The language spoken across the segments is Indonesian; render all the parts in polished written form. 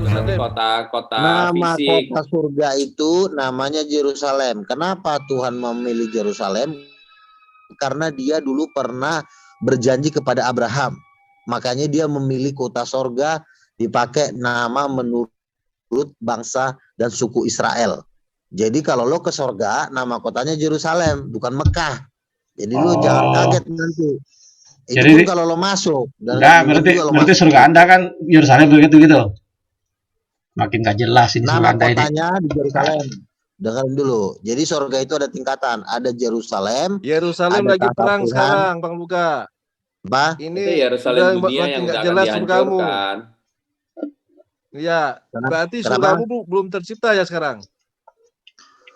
Berarti Yerusalem. kota Nama fisik. kota surga itu namanya Yerusalem. Kenapa Tuhan memilih Yerusalem? Karena dia dulu pernah berjanji kepada Abraham. Makanya dia memilih kota surga dipakai nama menurut bangsa dan suku Israel. Jadi kalau lo ke surga, nama kotanya Yerusalem, bukan Mekah. Jadi lu jangan kaget nanti. Itu Jadi, pun kalau lo masuk. Dan enggak, berarti surga Anda kan Yerusalem begitu gitu. Makin gak jelas ini surga nama Anda ini. kotanya di Yerusalem. Dengerin dulu. Jadi surga itu ada tingkatan. Ada Yerusalem. Yerusalem ada lagi tahta perang Tuhan. sekarang, Bang Luka. Apa? Itu Ini Yerusalem udah dunia makin yang nggak nggak akan jelas surgamu. dihancurkan. Iya, berarti surgamu belum tercipta ya sekarang.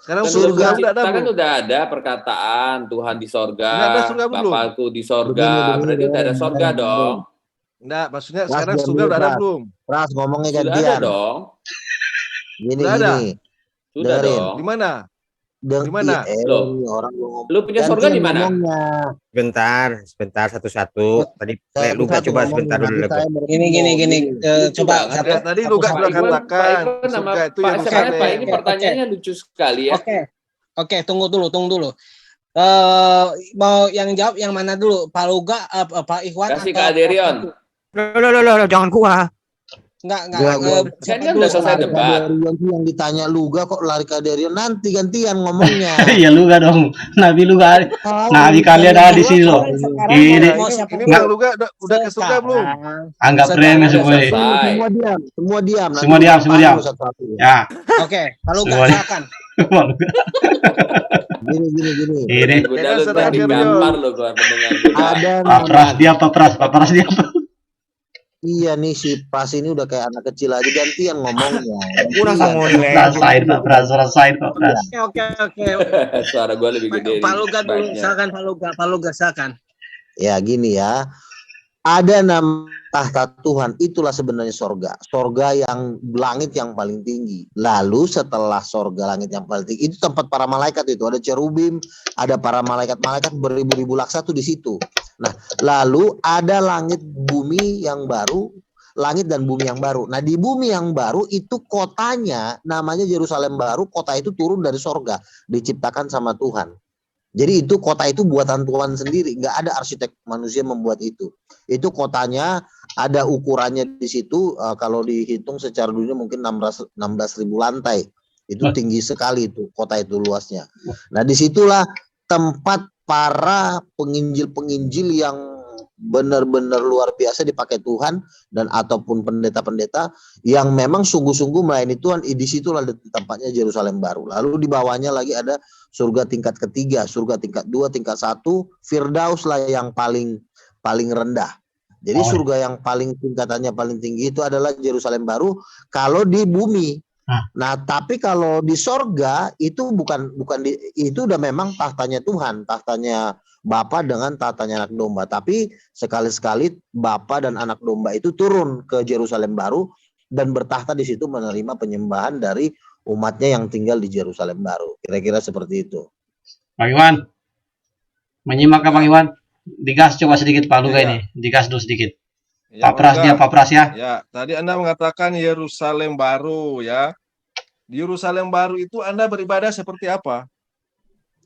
Sekarang Kan surga udah ada kan belum? udah ada perkataan Tuhan di sorga, Nggak ada surga belum? Bapakku di sorga. Begini, Berarti udah ada sorga dong. Enggak, maksudnya Pras, sekarang diam surga dulu, udah ada Pras. belum? Pras ngomongnya Sudah ada gantian. dong. Gini, Udah ada? gini. Sudah Dengerin. dong. Di mana? Di mana? Loh, Orang ngomong. lu punya sorga di mana? Ngomongnya. Sebentar satu-satu. Tadi Luka Satu coba ngomongnya. sebentar dulu. Jadi saya mau Gini. Lucu Coba banget satu. ya. Tadi Luka Pak sudah Iwan, Pak katakan Iwan sama surga itu Pak Yerusalem. Pak ini pertanyaannya lucu sekali ya. Oke, tunggu dulu. Mau yang jawab yang mana dulu? Pak Luga, Pak Ikhwan Kasih atau ke Aderion. Loh, jangan gua. Enggak. Kan udah selesai debat. Aderion yang ditanya Luga kok lari ke Aderion, nanti gantian ngomongnya. Iya Luga dong. Nabi Luga. Nabi kalian ada di sini loh. Ini Ini Bang Luka udah ke surga belum? anggap remeh semua ini. Semua diam. Semua diam. Ya. Oke, Pak Luga Semua- silakan. Gini. Ini Udah lu ntar digampar lu gua pendengar. Ada Pak Pras dia apa? Iya nih si Pras ini udah kayak anak kecil aja, gantian ngomongnya. Udah sama Rasain Pak Pras. Oke. Suara gua lebih gede. Pak Luga dulu, Banyak. silakan Pak Luga silakan. Ya gini ya. Ada nama tahta Tuhan, itulah sebenarnya sorga. Sorga yang langit yang paling tinggi. Lalu setelah sorga langit yang paling tinggi, itu tempat para malaikat itu. Ada cherubim, ada para malaikat-malaikat beribu-ribu laksa tuh di situ. Nah, lalu ada langit bumi yang baru, langit dan bumi yang baru. Nah, di bumi yang baru itu kotanya namanya Yerusalem baru, kota itu turun dari sorga, diciptakan sama Tuhan. Jadi itu kota itu buatan Tuhan sendiri, nggak ada arsitek manusia membuat itu. Itu kotanya ada ukurannya di situ, kalau dihitung secara dunia mungkin 16.000 lantai. Itu tinggi sekali itu kota itu luasnya. Nah disitulah tempat para penginjil-penginjil yang benar-benar luar biasa dipakai Tuhan dan ataupun pendeta-pendeta yang memang sungguh-sungguh melayani Tuhan. Di situlah tempatnya Yerusalem baru. Lalu di bawahnya lagi ada surga tingkat ketiga, surga tingkat 2, tingkat 1, Firdaus lah yang paling rendah. Jadi surga yang paling tingkatannya paling tinggi itu adalah Yerusalem baru kalau di bumi. Nah, tapi kalau di sorga itu bukan itu udah memang tahtanya Tuhan, tahtanya Bapa dengan tahtanya anak domba. Tapi sekali-sekali Bapa dan anak domba itu turun ke Yerusalem baru dan bertahta di situ menerima penyembahan dari umatnya yang tinggal di Yerusalem baru. Kira-kira seperti itu. Bang Iwan. Menyimak Bang Iwan? Digas coba sedikit Pak Luga ini. Digas dulu sedikit. Ya, Pak Pras ya. Ya, tadi Anda mengatakan Yerusalem baru ya. Di Yerusalem baru itu Anda beribadah seperti apa?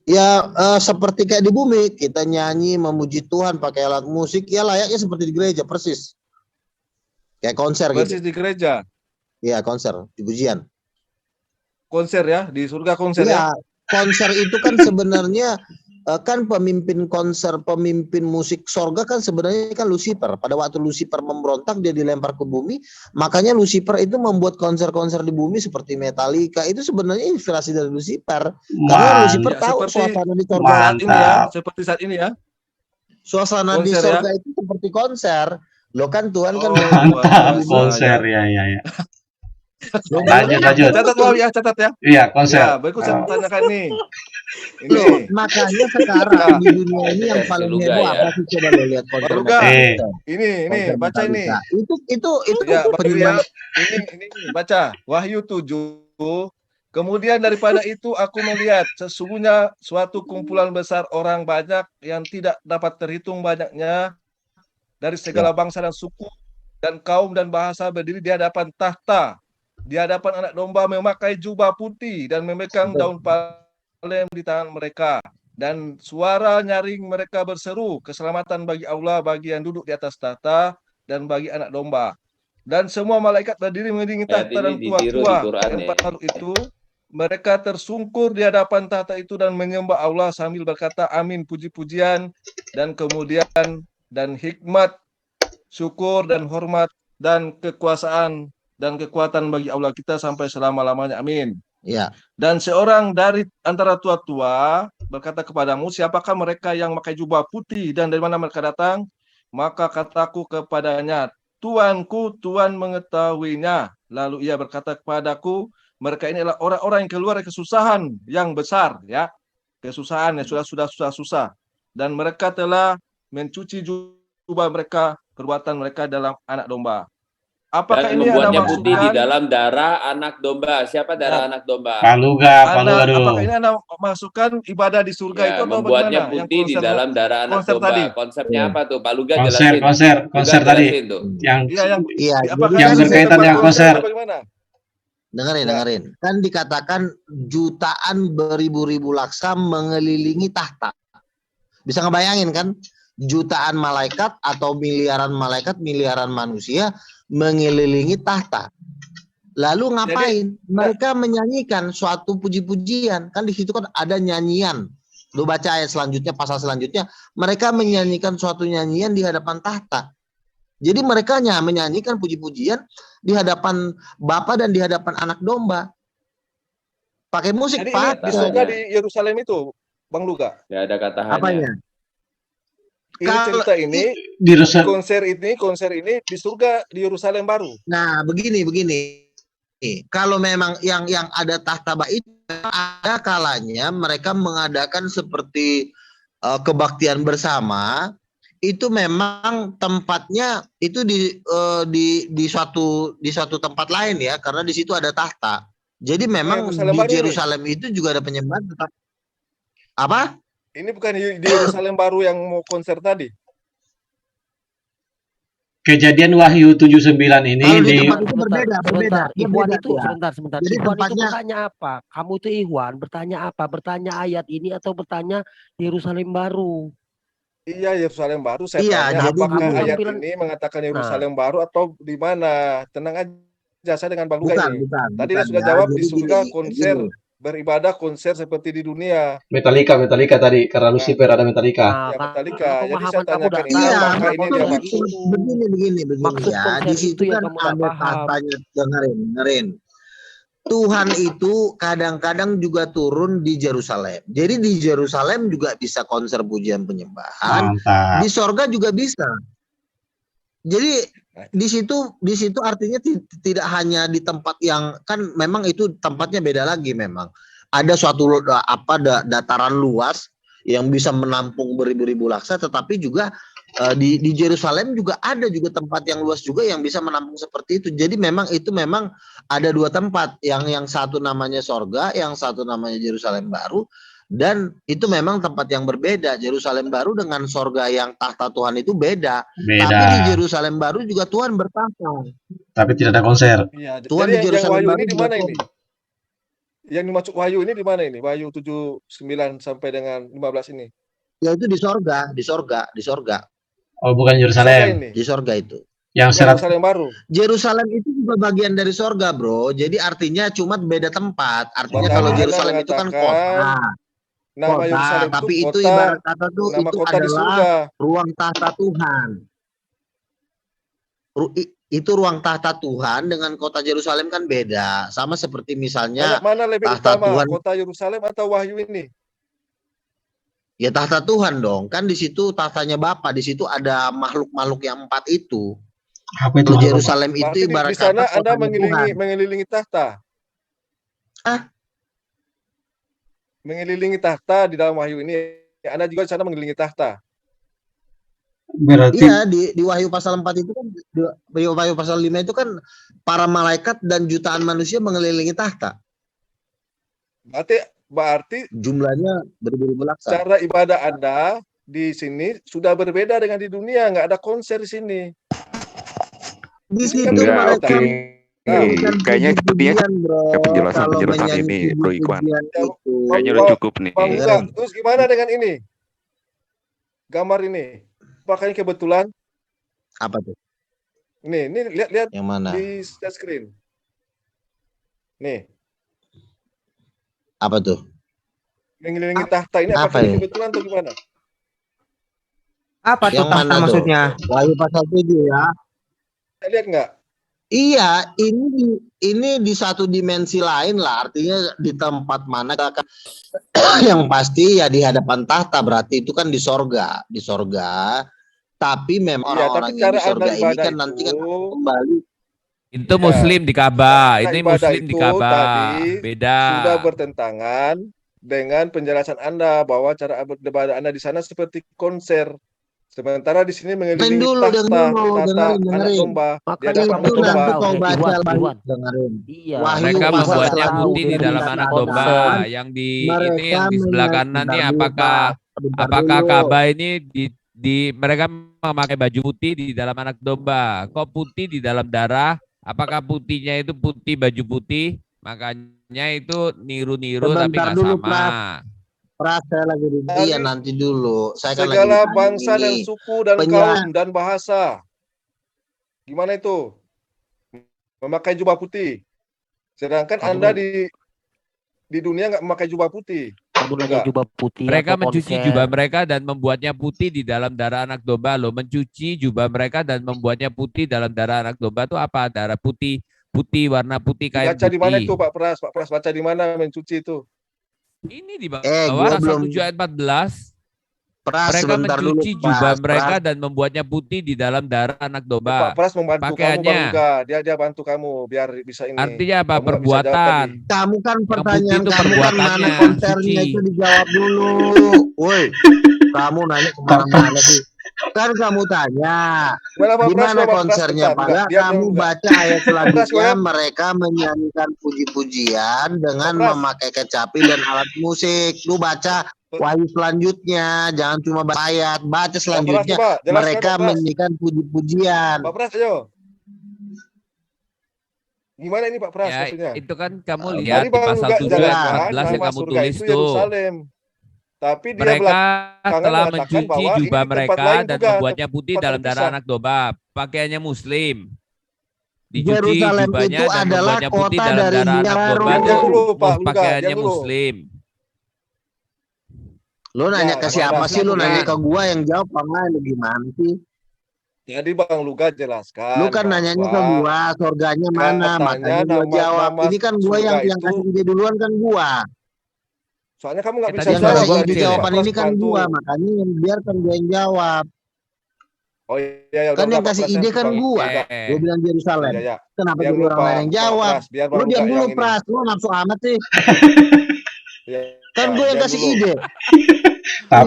Ya seperti kayak di bumi, kita nyanyi memuji Tuhan pakai alat musik, ya layaknya seperti di gereja persis. Kayak konser Persis gitu. di gereja. Iya, konser, di pujian. Konser ya, di surga konser ya. Konser itu kan sebenarnya kan pemimpin musik sorga kan sebenarnya kan Lucifer. Pada waktu Lucifer memberontak dia dilempar ke bumi, makanya Lucifer itu membuat konser-konser di bumi seperti Metallica. Itu sebenarnya inspirasi dari Lucifer. Karena Lucifer tahu suasana di sorga saat ini ya, seperti saat ini ya. Suasana konser di sorga itu seperti konser. Loh kan Tuhan kan mantap konser ya. Lanjut. Catat Wahyu ya, catat ya. Iya, konser. Ya, berikut saya tanyakan nih. Loh, Ini, makanya sekarang Nah. di dunia ini yang Si paling Luga heboh ya. apa sih? Coba lo lihat konser Pak Luga. Metallica. ini, Konser baca ini. Metallica. Itu Ya, Bang penyembah. William, ini baca Wahyu 7. Kemudian daripada itu aku melihat sesungguhnya suatu kumpulan besar orang banyak yang tidak dapat terhitung banyaknya dari segala bangsa dan suku dan kaum dan bahasa berdiri di hadapan tahta, di hadapan anak domba memakai jubah putih dan memegang daun palem di tangan mereka. Dan suara nyaring mereka berseru, keselamatan bagi Allah, bagi yang duduk di atas tahta, dan bagi anak domba. Dan semua malaikat berdiri mengelilingi tahta dan ditiru di tua-tua Quran yang ya. empat makhluk itu. Mereka tersungkur di hadapan tahta itu dan menyembah Allah sambil berkata, amin, puji-pujian, dan kemudian, dan hikmat, syukur, dan hormat, dan kekuasaan, dan kekuatan bagi Allah kita sampai selama-lamanya, amin. Ya. Dan seorang dari antara tua-tua berkata kepadamu, siapakah mereka yang memakai jubah putih dan dari mana mereka datang? Maka kataku kepadanya, Tuanku, Tuhan mengetahuinya. Lalu ia berkata kepadaku, mereka ini adalah orang-orang yang keluar dari kesusahan yang besar, ya, kesusahan yang sudah susah, dan mereka telah mencuci jubah mereka, perbuatan mereka dalam anak domba. Apakah Dan ini Anda membuatnya putih di masukkan? dalam darah anak domba. Siapa darah anak domba? Pak Luga Apakah dulu. ini Anda masukkan ibadah di surga Ya, itu atau membuatnya bagaimana? Yang putih di konser, dalam darah anak konser domba. tadi. Konsepnya apa tuh? Pak Luga Konser jelasin. tadi. Jelasin tuh. Yang Iya, Iya, apakah jadi yang ini berkaitan tempat dengan konser. atau bagaimana? dengerin. Kan dikatakan jutaan beribu-ribu laksa mengelilingi tahta. Bisa ngebayangin kan? Jutaan malaikat atau miliaran malaikat, miliaran manusia mengelilingi tahta. Lalu ngapain? Mereka menyanyikan suatu puji-pujian. Kan di situ kan ada nyanyian. Lu baca ayat selanjutnya, pasal selanjutnya. Mereka menyanyikan suatu nyanyian di hadapan tahta. Jadi mereka hanya menyanyikan puji-pujian di hadapan Bapa dan di hadapan anak domba. Pakai musik, Jadi ini Pak. di surga di Yerusalem itu, Bang Luga. Nggak ada kata hanya. Apanya? Ini Kalau- cerita ini, di Rusa- konser ini di surga di Yerusalem baru. Nah, begini. Kalau memang yang ada tahta itu, ada kalanya mereka mengadakan seperti kebaktian bersama. Itu memang tempatnya itu di suatu tempat lain ya, karena di situ ada tahta. Jadi memang Yerusalem di baru ini. Yerusalem itu juga ada penyembahan tetap. Apa? Ini bukan di Yerusalem baru yang mau konser tadi. Kejadian Wahyu 79 ini Kalau di di tempat itu berbeda. Ikhwan itu Ya. sebentar. Jadi Ikhwan itu tempatnya- bertanya apa? Kamu itu Ikhwan bertanya apa? Bertanya ayat ini atau bertanya Yerusalem baru? Iya, Yerusalem baru. Saya Iya, tanya jadi apakah gini. ayat Tampilan- ini mengatakan Yerusalem baru atau di mana? Tenang aja, saya dengan Bang Luga ini. Tadi dia sudah ya. jawab di Jadi surga gini, konser, gini. beribadah konser seperti di dunia. Metallica tadi karena Lucifer ada Metallica. Ya, Metallica. karena Jadi saya pemahaman kamu tanyakan udah ini Iya, apakah ini maksud dia itu maksud? begini Maksud ya. konser Di situ itu yang kan kamu nggak ada paham. tahtanya. Dengerin. Tuhan itu kadang-kadang juga turun di Yerusalem. Jadi di Yerusalem juga bisa konser pujian penyembahan. Mantap. Di sorga juga bisa. Jadi di situ artinya tidak hanya di tempat yang kan memang itu tempatnya beda lagi memang. Ada suatu dataran luas yang bisa menampung beribu-ribu laksa, tetapi juga di Yerusalem juga ada juga tempat yang luas juga yang bisa menampung seperti itu. Jadi memang ada dua tempat, yang satu namanya sorga, yang satu namanya Yerusalem baru, dan itu memang tempat yang berbeda. Yerusalem baru dengan sorga yang tahta Tuhan itu beda. Tapi di Beda. Yerusalem baru juga Tuhan bertahta. Tapi tidak ada konser. Iya, Tuhan jadi di yang Yerusalem Wahyu baru ini di juga mana Tuhan. ini? Yang dimaksud Wahyu ini di mana ini? Wahyu 79 sampai dengan 15 ini. Yaitu di sorga. Oh, bukan Surga Yerusalem. ini. Di sorga itu. Yang serat Yerusalem baru. Yerusalem itu juga bagian dari sorga, bro. Jadi artinya cuma beda tempat. Artinya Makanya kalau Anda Yerusalem itu kan mengatakan kota. Nama Yerusalem Tapi itu itu kota, ibarat kata tuh nama itu kota di surga. adalah ruang tahta Tuhan. Itu ruang tahta Tuhan dengan kota Yerusalem kan beda. Sama seperti misalnya Mana lebih tahta utama, Tuhan. kota Yerusalem atau Wahyu ini? Ya tahta Tuhan dong. Kan di situ tahtanya Bapa, di situ ada makhluk-makhluk yang 4 itu. Apa itu? Tuh Yerusalem itu Berarti ibarat di sana kata Anda kotanya Tuhan. mengelilingi tahta. Hah? Mengelilingi tahta di dalam Wahyu ini. Anda juga di sana mengelilingi tahta. Berarti Iya, di Wahyu pasal 4 itu kan, di Wahyu pasal 5 itu kan para malaikat dan jutaan manusia mengelilingi tahta. Berarti Jumlahnya beribu-ribu laksa. cara ibadah Anda di sini sudah berbeda dengan di dunia. Nggak ada konser di sini. Di Ini kan situ beda mereka kota. menyanyikan Kayaknya sepertinya puji-pujian, bro. penjelasan Kalau ini, menyanyi Bro Ikhwan. puji-pujian itu. Kayaknya udah cukup nih. Bang Luga, Dengerin. terus gimana dengan ini? Gambar ini. Apakah ini kebetulan? Apa tuh? Nih lihat Yang mana? di share screen. Nih, Apa tuh? mengelilingi tahta ini Apa apakah ini ini? kebetulan atau gimana? Apa tuh Yang tahta mana tuh? maksudnya? Wahyu pasal 7 ya. Saya lihat nggak? Iya, ini di satu dimensi lain lah. Artinya di tempat mana yang pasti ya di hadapan tahta, berarti itu kan di sorga, Tapi memang Iya, orang-orang tapi yang cara di sorga Anda ini ibadah kan nanti kan itu, kembali. Itu Ya, Muslim di Ka'bah, cara ini ibadah Muslim di itu Ka'bah. tadi Beda. sudah bertentangan dengan penjelasan Anda bahwa cara ibadah Anda di sana seperti konser. Sementara di sini mengelilingi tahta anak dengerin. domba di Makanya hadapan Itu kamu domba. nanti tahu, kau baca Iwan, lagi, Iwan. dengerin. Iya. Wahyu Mereka pasal membuatnya 1 putih di dalam berita anak konser. domba. Yang di ini yang di sebelah kanan nih Bentar apakah dulu. Ka'bah ini di mereka memakai baju putih di dalam anak domba. Kok putih di dalam darah? Apakah putihnya itu putih baju putih? Makanya itu niru-niru tapi Sebentar nggak dulu, sama. Pras, saya lagi di Dari iya nanti dulu. Saya kan lagi segala ditanya bangsa dan ini. suku dan Penjelasan. kaum dan bahasa. Gimana itu? Memakai jubah putih. Sedangkan Kamu Anda kan- di dunia nggak memakai jubah putih. Kamu nanya Enggak. jubah putih Mereka atau mencuci konser. jubah mereka dan membuatnya putih di dalam darah anak domba loh. Mencuci jubah mereka dan membuatnya putih dalam darah anak domba itu apa? Darah putih, warna putih kain Baca di mana putih. itu Pak Pras? Pak Pras baca di mana mencuci itu? Ini di bawah gua pasal belum 7 ayat 14. Pras, Mereka sebentar dulu, mencuci jubah Pras. mereka dan membuatnya putih di dalam darah anak Pak domba. Pras membantu kamu Pakaiannya. Bang Luga. Dia bantu kamu biar bisa ini. Artinya apa? Kamu nggak bisa jawab Perbuatan. tadi. Kamu kan Yang pertanyaan putih itu kamu kan mana perbuatannya, konsernya suci. itu dijawab dulu. Woi, kamu nanya kemana-mana sih. Kan kamu tanya, Mana Pak di Pras? mana Pak Pras, konsernya? bentar, Padahal Diam, kamu Luga. baca ayat selanjutnya, goyang. mereka menyanyikan puji-pujian dengan Pak Pras. memakai kecapi dan alat musik. Lu baca Wahyu selanjutnya, jangan cuma baca ayat, baca Pak Pras, selanjutnya. coba jelaskan Mereka Pak Pras. menyanyikan puji-pujian. Pak Pras, ayo. Gimana ini Pak Pras Ya, maksudnya? itu kan kamu Tadi lihat di Bang pasal Luga 7 ayat jelaskan 14 yang nama kamu surga tulis itu tuh. Yerusalem. Tapi dia Mereka belakangan telah mengatakan mencuci bahwa ini jubah di tempat mereka lain dan juga, membuatnya putih tempat dalam darah terpisah. anak domba. Pakaiannya Muslim. Dicuci Yerusalem jubahnya itu dan adalah membuatnya putih kota dalam dari darah anak Baru. domba Diam itu dulu, Pak Luga, pakaiannya diam dulu. Muslim. Lu nanya Ya, ke Pak siapa Pras, sih? Lu Pak nanya Pras. ke gua yang jawab apa lain? Lu gimana sih? Jadi Bang Luga jelaskan Lu kan nanyanya ke bahwa gua, surganya mana? katanya Makanya gua jawab. nama Ini kan gua surga yang itu, kasih ide duluan kan gua. soalnya kamu nggak bisa tadi Yang suara jawab. kasih gua ide kecil ya? jawaban Pak ini Pras kan bantu. gua, makanya biarkan gua yang jawab. Oh iya, Kan udah, yang Pak kasih Pras, ide kan Bang gua. Luga. Gua bilang Yerusalem. Ya. Kenapa Diam jadi dulu orang lain yang Pak jawab? Pras, biar Bang Lu diam Luga dulu, yang ini. Pras. Lu nafsu amat sih. Ya, Kan gua yang diam kasih dulu. ide. Pak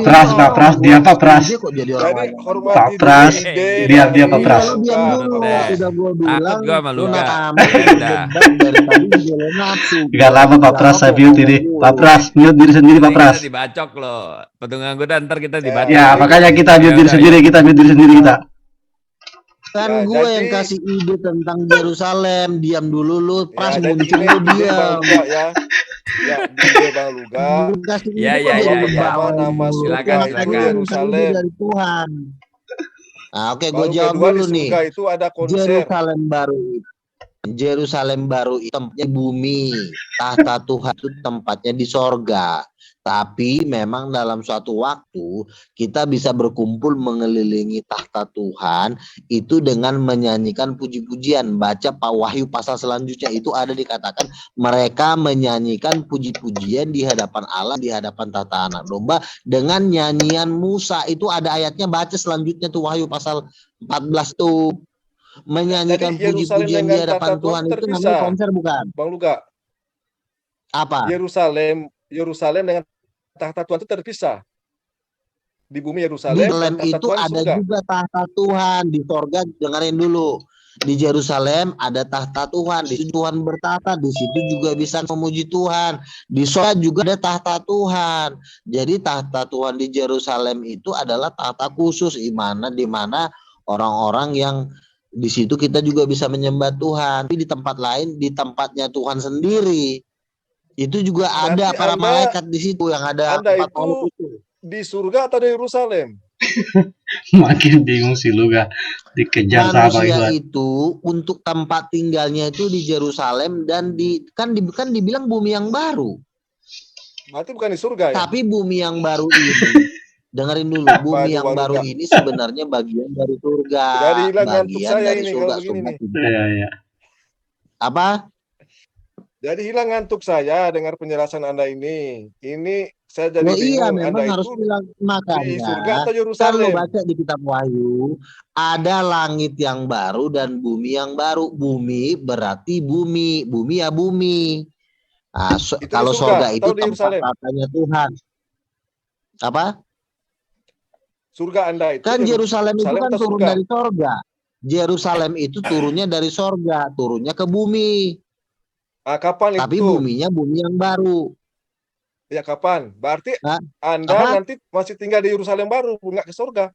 Pras, dia Pak Pras. Ide kok jadi orang Jadi lain yang hormati Pak dulu Pras, ide dia dari Pak Iya, Pras. lu diam Luga, dulu. Pak Pras. Udah gua bilang, Takut gua sama lu Luga. nafsu Ya udah. debat dari tadi juga lu nafsu. Gak lama Pak Pras, saya mute diri. Pak Pras, mute diri sendiri Pak Ini Pras. kita dibacok loh. Petungan anggota ntar kita dibacok. Ya, makanya kita mute Ya diri udah, sendiri, kita mute diri sendiri kita. Kan Ya, gue jadi- yang kasih ide tentang Yerusalem. Diam dulu lu, Pras Ya, jadi muncul ini lu ide Bang diam. Luga ya. Ya, ide Bang Luga. Gue kasih ide Ya, kok ya, jadi ya, ya. kebawa Nama mulu. surga Silakan, Makanya itu lu minta ide Yerusalem. dari Tuhan. Nah, oke, gue Baru jawab kedua di dulu nih. surga itu ada konser. Yerusalem baru itu tempatnya bumi, tahta Tuhan itu tempatnya di sorga. Tapi memang dalam suatu waktu kita bisa berkumpul mengelilingi tahta Tuhan itu dengan menyanyikan puji-pujian. Baca Pak Wahyu pasal selanjutnya itu ada dikatakan mereka menyanyikan puji-pujian di hadapan Allah, di hadapan tahta anak domba dengan nyanyian Musa. Itu ada ayatnya, baca selanjutnya tuh Wahyu pasal 14 tuh. Menyanyikan Jadi Yerusalem puji-pujian di dengan hadapan tahta Tuhan Tuhan itu namanya terpisah. konser bukan? Bang Luga, Apa? Yerusalem dengan tahta Tuhan itu terpisah. Di bumi Yerusalem dan Yerusalem tahta itu Tuhan di ada surga. juga tahta Tuhan di sorga. Dengerin dulu. Di Yerusalem ada tahta Tuhan. Di situ Tuhan bertahta. Di situ juga bisa memuji Tuhan. Di sorga juga ada tahta Tuhan. Jadi tahta Tuhan di Yerusalem itu adalah tahta khusus, di mana orang-orang yang di situ kita juga bisa menyembah Tuhan. Tapi di tempat lain, di tempatnya Tuhan sendiri, itu juga ada Berarti para Anda- malaikat di situ yang ada Anda 4 itu makhluk itu. di surga atau di Yerusalem? Makin bingung si Luga. Dikejar sama Bang Manusia Iwan. itu untuk tempat tinggalnya itu di Yerusalem dan kan dibilang bumi yang baru. Berarti bukan di surga ya? Tapi bumi yang baru ini, dengerin dulu, bumi Waduh, yang Bang baru Luga. ini sebenarnya bagian dari surga, Jadi hilang ngantuk bagian saya dari ini surga. kalau begini nih. Iya, iya. Apa? Jadi hilang ngantuk saya dengar penjelasan Anda ini. Ini saya jadi Oh iya, bingung. memang Anda harus itu bilang di makanya. surga atau Kan lo Yerusalem? baca di kitab Wahyu, ada langit yang baru dan bumi yang baru. Bumi berarti bumi, bumi ya bumi. Nah, Itu di kalau surga sorga itu atau di tempat Yerusalem? tatanya Tuhan. Apa? Surga Anda itu Kan Yerusalem itu kan atau turun surga? dari sorga. Yerusalem itu turunnya dari sorga, turunnya ke bumi. Ah, kapan Tapi itu? buminya bumi yang baru. Ya kapan? Berarti Hah? Anda Apa? nanti masih tinggal di Yerusalem baru, nggak ke surga.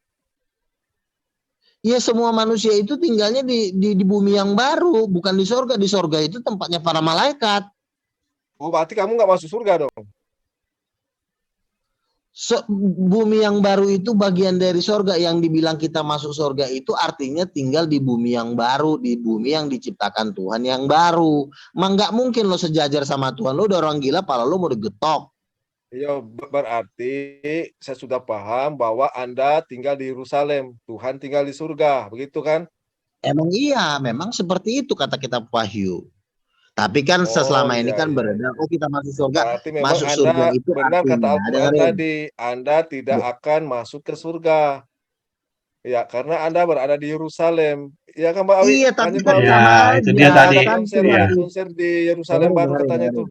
Ya semua manusia itu tinggalnya di bumi yang baru, bukan di sorga. Di sorga itu tempatnya para malaikat. Oh, berarti kamu nggak masuk surga dong? Bumi yang baru itu bagian dari sorga. Yang dibilang kita masuk sorga itu artinya tinggal di bumi yang baru, di bumi yang diciptakan Tuhan yang baru. Nggak mungkin lo sejajar sama Tuhan. Lo udah orang gila, pala lo mau digetok. Ya, berarti saya sudah paham bahwa Anda tinggal di Yerusalem, Tuhan tinggal di surga, begitu kan? Emang iya, memang seperti itu kata kitab Wahyu. Tapi kan Oh, selama ini iya, kan iya. beredar, oh kita masuk surga. Berarti memang Masuk Anda surga itu benar kata artinya, Al-Quran dengerin. tadi, Anda tidak akan masuk ke surga. Ya, karena Anda berada di Yerusalem. Ya kan, Mbak Awi? Iya, tapi Lanjut, kan Mbak Awi. Ya, sama itu aja. dia tadi. Kan konser, Tuhan Iya. itu, konser di Yerusalem baru katanya itu.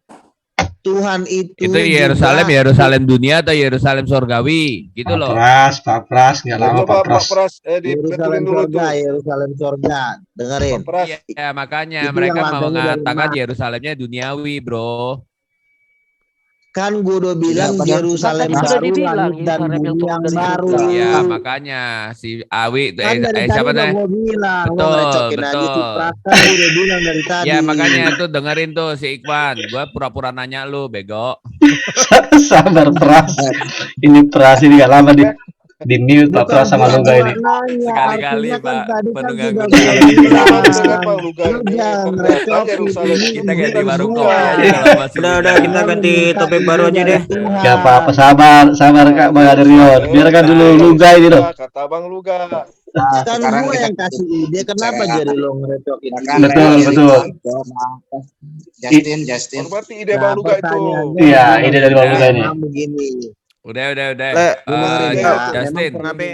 Tuhan itu Itu Yerusalem, juga Yerusalem dunia atau Yerusalem surgawi, gitu loh. Pak Pras, nggak lama Coba Pak Pak Pras. Pras Yerusalem dibetulin dulu surga, tuh. Yerusalem surga. Dengerin. Pak Pras. Iya, makanya Itu mereka yang mau lantainya dari mengatakan emas. Yerusalemnya duniawi, bro. Kan gue udah bilang padahal- Yerusalem Kan tadi sudah baru, dibilang langit dan Yerusalem yang bumi turun yang dari baru. surga. Iya, makanya si Awi, Kan dari tadi siapa udah nih? gue bilang, lo Betul, ngerecokin aja si betul. Pras, kan gue udah bilang dari tadi. Ya makanya itu dengerin tuh si Ikhwan. Gua pura-pura nanya lu, bego. Sabar Pras. Ini Pras ini nggak lama di mute Pak Pras sama Luga ini. Nanya, Sekali-kali, artinya kan Pak, tadi kan menunggu sudah sekali. gue Kita baru bilang. dengar Bang Luga Lu ini jangan ternyata recokin, Yerusalem ini itu Kita kayak di bukan warung surga. kopi aja kalau masih Udah, muda. kita ganti topik baru aja deh. Gak apa-apa, sabar Kak Bang Adrian. Biarkan dulu Luga ini loh. Kata Bang Luga. Kan sekarang gue kita yang kasih ide, kenapa bicara. jadi lo ngerecokin Silakan, ide? Betul, Reza. betul. Justin. Oh, berarti ide Bang Luga itu. pertanyaannya Iya, begini, ide dari Bang Luga ini. memang begini. Udah. Le, Lu dengerin Ide ya, itu. Justin. memang Kenapa